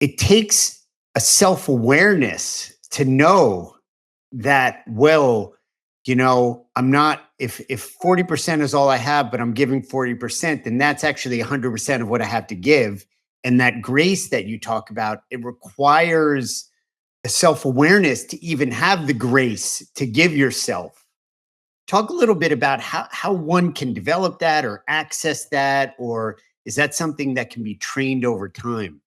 it takes a self-awareness to know that, well, I'm not, if 40% is all I have, but I'm giving 40%, then that's actually 100% of what I have to give. And that grace that you talk about, it requires a self-awareness to even have the grace to give yourself. Talk a little bit about how one can develop that or access that, or is that something that can be trained over time?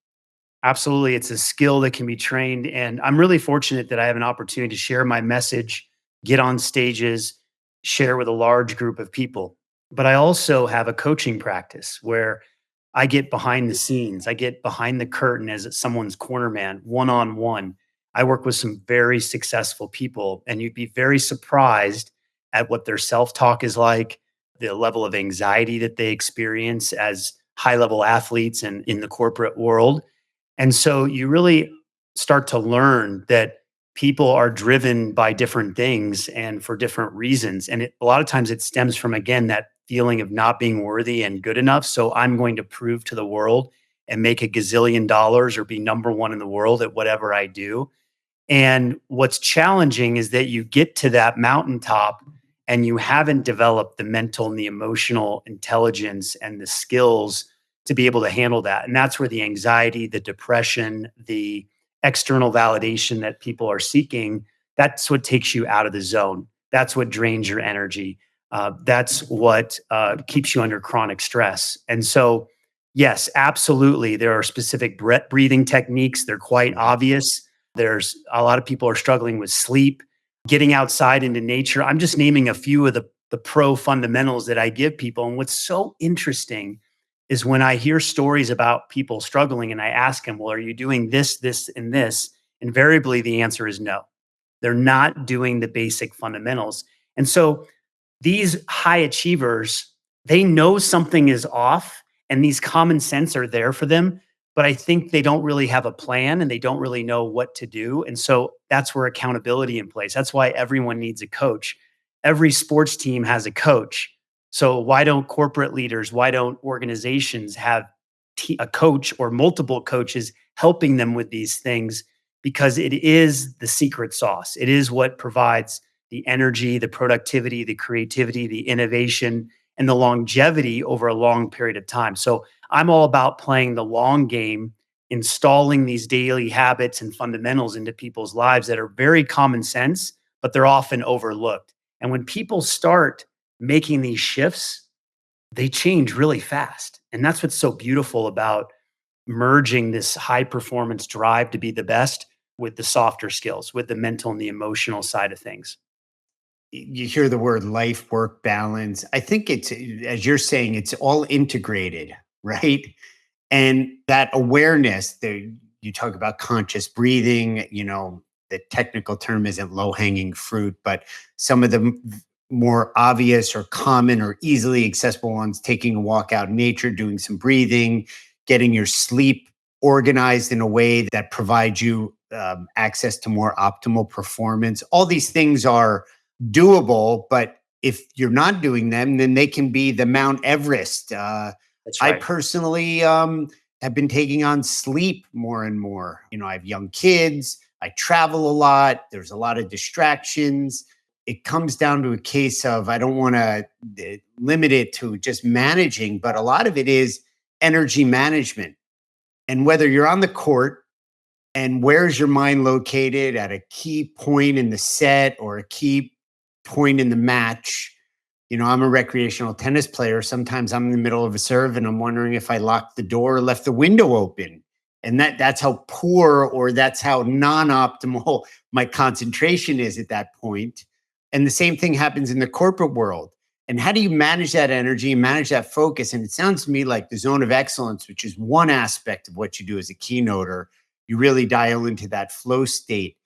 Absolutely. It's a skill that can be trained. And I'm really fortunate that I have an opportunity to share my message, get on stages, share with a large group of people. But I also have a coaching practice where I get behind the scenes, I get behind the curtain as someone's corner man, one on one. I work with some very successful people, and you'd be very surprised at what their self talk is like, the level of anxiety that they experience as high level athletes and in the corporate world. And so you really start to learn that people are driven by different things and for different reasons. And a lot of times it stems from, again, that feeling of not being worthy and good enough. So I'm going to prove to the world and make a gazillion dollars or be number one in the world at whatever I do. And what's challenging is that you get to that mountaintop and you haven't developed the mental and the emotional intelligence and the skills to be able to handle that. And that's where the anxiety, the depression, the external validation that people are seeking, that's what takes you out of the zone. That's what drains your energy. That's what keeps you under chronic stress. And so, yes, absolutely, there are specific breathing techniques. They're quite obvious. There's a lot of people are struggling with sleep, getting outside into nature. I'm just naming a few of the pro fundamentals that I give people. And what's so interesting is when I hear stories about people struggling and I ask them, well, are you doing this, this, and this? Invariably, the answer is no. They're not doing the basic fundamentals. And so these high achievers, they know something is off and these common sense are there for them, but I think they don't really have a plan and they don't really know what to do. And so that's where accountability in place. That's why everyone needs a coach. Every sports team has a coach. So why don't corporate leaders, why don't organizations have a coach or multiple coaches helping them with these things? Because it is the secret sauce. It is what provides the energy, the productivity, the creativity, the innovation, and the longevity over a long period of time. So I'm all about playing the long game, installing these daily habits and fundamentals into people's lives that are very common sense, but they're often overlooked. And when people start making these shifts, they change really fast. And that's what's so beautiful about merging this high performance drive to be the best with the softer skills, with the mental and the emotional side of things. You hear the word life work balance. I think it's, as you're saying, it's all integrated, right? And that awareness, you talk about conscious breathing, the technical term isn't low hanging fruit, but some of the more obvious or common or easily accessible ones, taking a walk out in nature, doing some breathing, getting your sleep organized in a way that provides you access to more optimal performance. All these things are doable, but if you're not doing them, then they can be the Mount Everest. That's I right. personally have been taking on sleep more and more. I have young kids. I travel a lot. There's a lot of distractions. It comes down to a case of I don't want to limit it to just managing, but a lot of it is energy management. And whether you're on the court and where's your mind located at a key point in the set or a key point in the match. I'm a recreational tennis player. Sometimes I'm in the middle of a serve and I'm wondering if I locked the door or left the window open. And that's how poor or that's how non-optimal my concentration is at that point. And the same thing happens in the corporate world. And how do you manage that energy and manage that focus? And it sounds to me like the zone of excellence, which is one aspect of what you do as a keynoter, you really dial into that flow state.